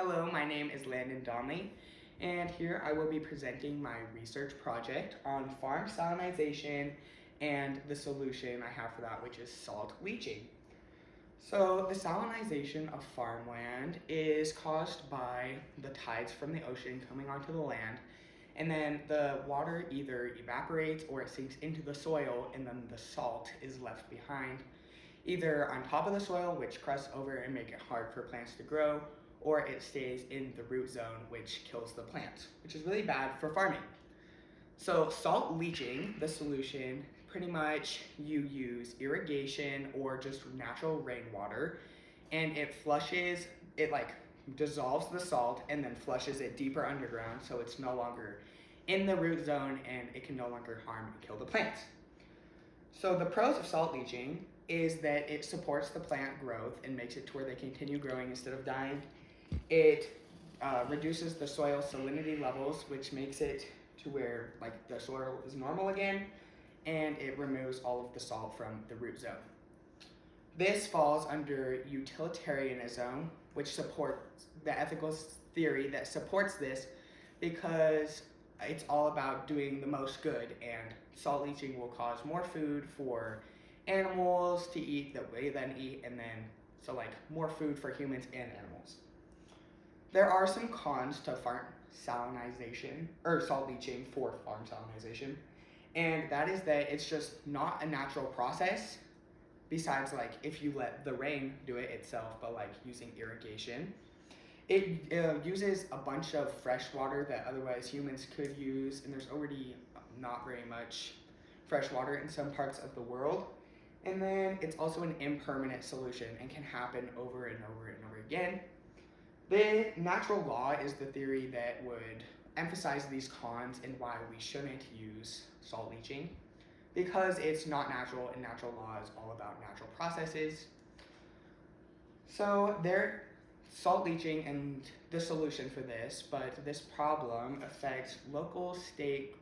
Hello, my name is Landon Donnelly, and here I will be presenting my research project on farm salinization and the solution I have for that, which is salt leaching. So, the salinization of farmland is caused by the tides from the ocean coming onto the land, and then the water either evaporates or it sinks into the soil, and then the salt is left behind, either on top of the soil, which crusts over and make it hard for plants to grow, or it stays in the root zone, which kills the plant, which is really bad for farming. So salt leaching, the solution, pretty much you use irrigation or just natural rainwater, and it like dissolves the salt and then flushes it deeper underground so it's no longer in the root zone and it can no longer harm and kill the plants. So the pros of salt leaching is that it supports the plant growth and makes it to where they continue growing instead of dying. It reduces the soil salinity levels, which makes it to where like the soil is normal again, and it removes all of the salt from the root zone. This falls under utilitarianism, which supports the ethical theory that supports this because it's all about doing the most good, and salt leaching will cause more food for animals to eat that they then eat, and then so like more food for humans and animals. There are some cons to farm salinization or salt leaching for farm salinization, and that is that it's just not a natural process. Besides, like if you let the rain do it itself, but like using irrigation, it uses a bunch of fresh water that otherwise humans could use, and there's already not very much fresh water in some parts of the world. And then it's also an impermanent solution and can happen over and over and over again. The natural law is the theory that would emphasize these cons and why we shouldn't use salt leaching, because it's not natural, and natural law is all about natural processes. So salt leaching and the solution for this, but this problem affects local, state,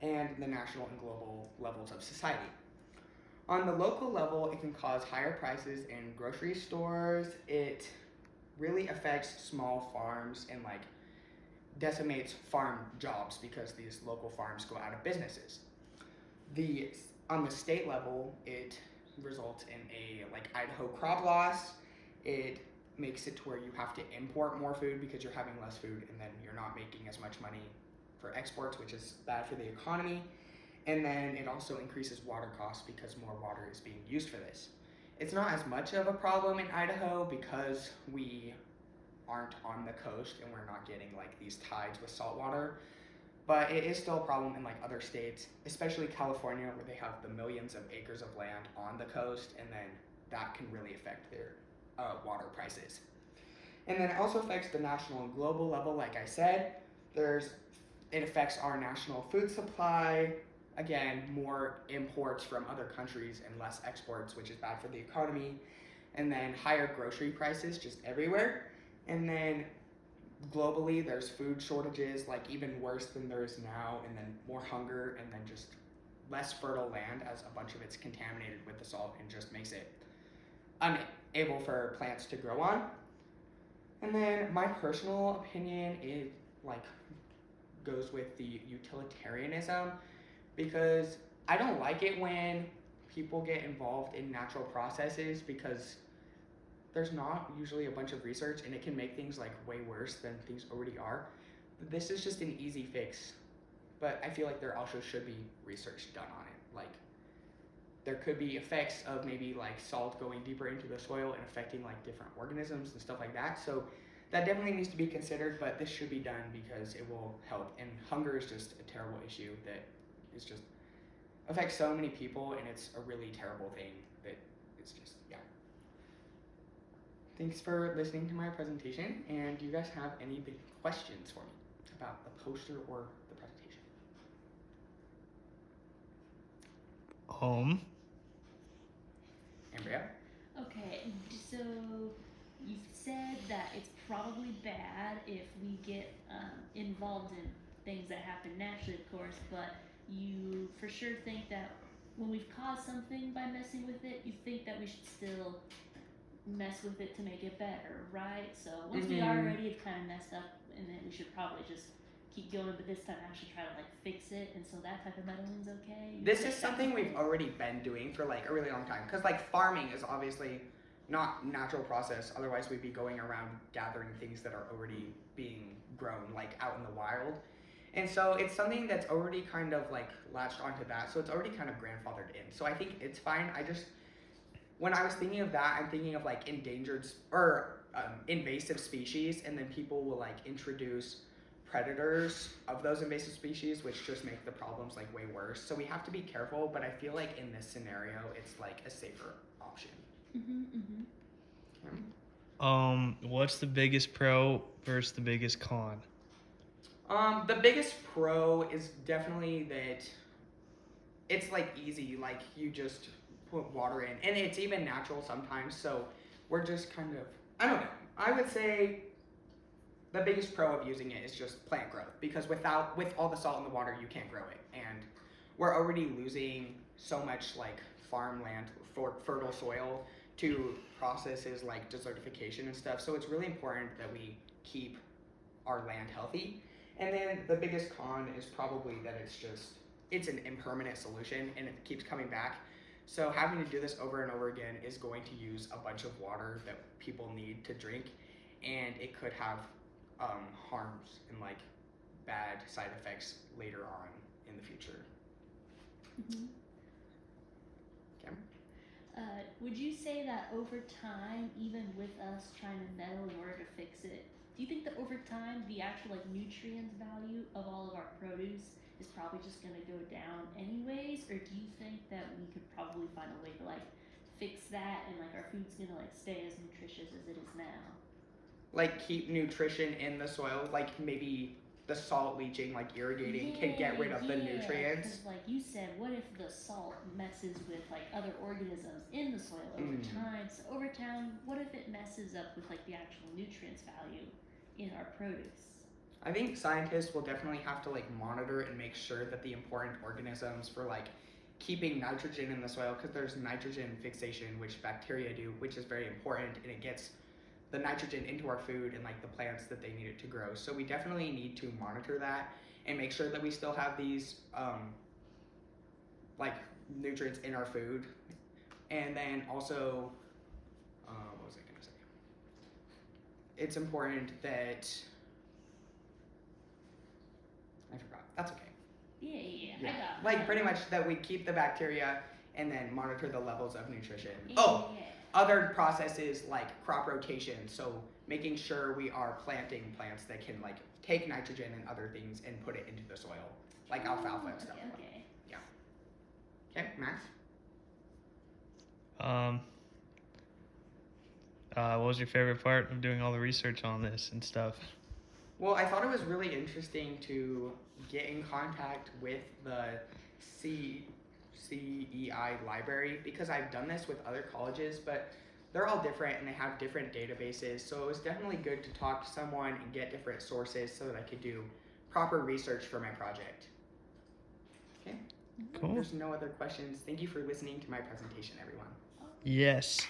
and the national and global levels of society. On the local level, it can cause higher prices in grocery stores. It really affects small farms and like decimates farm jobs because these local farms go out of businesses. On the state level, it results in a like Idaho crop loss. It makes it to where you have to import more food because you're having less food, and then you're not making as much money for exports, which is bad for the economy. And then it also increases water costs because more water is being used for this. It's not as much of a problem in Idaho because we aren't on the coast and we're not getting like these tides with salt water, but it is still a problem in like other states, especially California, where they have the millions of acres of land on the coast, and then that can really affect their water prices. And then it also affects the national and global level. Like I said, it affects our national food supply. Again, more imports from other countries and less exports, which is bad for the economy. And then higher grocery prices just everywhere. And then globally, there's food shortages, like even worse than there is now, and then more hunger, and then just less fertile land as a bunch of it's contaminated with the salt and just makes it unable for plants to grow on. And then my personal opinion is like goes with the utilitarianism, because I don't like it when people get involved in natural processes, because there's not usually a bunch of research and it can make things like way worse than things already are. This is just an easy fix, but I feel like there also should be research done on it. Like there could be effects of maybe like salt going deeper into the soil and affecting like different organisms and stuff like that. So that definitely needs to be considered, but this should be done because it will help. And hunger is just a terrible issue that is just affects so many people, and it's a really terrible thing that it's just, yeah. Thanks for listening to my presentation, and do you guys have any big questions for me about the poster or the presentation? Andrea? Okay, so you said that it's probably bad if we get involved in things that happen naturally, of course, but you for sure think that when we've caused something by messing with it, you think that we should still mess with it to make it better, right? So once we Mhm. already have kind of messed up, and then we should probably just keep going, but this time actually try to like fix it, and so that type of meddling's okay. You This think is that's something okay? we've already been doing for like a really long time. Because like farming is obviously not natural process. Otherwise, we'd be going around gathering things that are already being grown like out in the wild. And so it's something that's already kind of like latched onto that. So it's already kind of grandfathered in. So I think it's fine. I just when I was thinking of that, I'm thinking of like endangered or invasive species, and then people will like introduce predators of those invasive species, which just make the problems like way worse. So we have to be careful, but I feel like in this scenario, it's like a safer option. What's the biggest pro versus the biggest con? The biggest pro is definitely that it's like easy, like you just put water in, and it's even natural sometimes. So we're just kind of, I don't know. I would say the biggest pro of using it is just plant growth, because with all the salt in the water, you can't grow it, and we're already losing so much like farmland for fertile soil to processes like desertification and stuff. So it's really important that we keep our land healthy. And then the biggest con is probably that it's an impermanent solution and it keeps coming back. So having to do this over and over again is going to use a bunch of water that people need to drink, and it could have harms and like bad side effects later on in the future. Would you say that over time, even with us trying to meddle in order to fix it, do you think that over time the actual like nutrients value of all of our produce is probably just gonna go down anyways, or do you think that we could probably find a way to like fix that and like our food's gonna like stay as nutritious as it is now? Like keep nutrition in the soil, like maybe the salt leaching, like irrigating, can get rid of the nutrients. 'Cause like you said, what if the salt messes with like other organisms in the soil over time? So over time, what if it messes up with like the actual nutrients value in our produce? I think scientists will definitely have to like monitor and make sure that the important organisms for like keeping nitrogen in the soil, because there's nitrogen fixation, which bacteria do, which is very important, and it gets the nitrogen into our food and like the plants that they need it to grow. So we definitely need to monitor that and make sure that we still have these like nutrients in our food. And then also, what was I gonna say? It's important that I forgot. That's okay. Yeah. I got Like pretty much that we keep the bacteria and then monitor the levels of nutrition. Yeah. Other processes like crop rotation, so making sure we are planting plants that can like take nitrogen and other things and put it into the soil, like alfalfa and stuff. Okay. Yeah. Okay, Max? What was your favorite part of doing all the research on this and stuff? Well, I thought it was really interesting to get in contact with the CEI library, because I've done this with other colleges, but they're all different and they have different databases. So it was definitely good to talk to someone and get different sources so that I could do proper research for my project. Okay. Cool. There's no other questions. Thank you for listening to my presentation, everyone. Yes.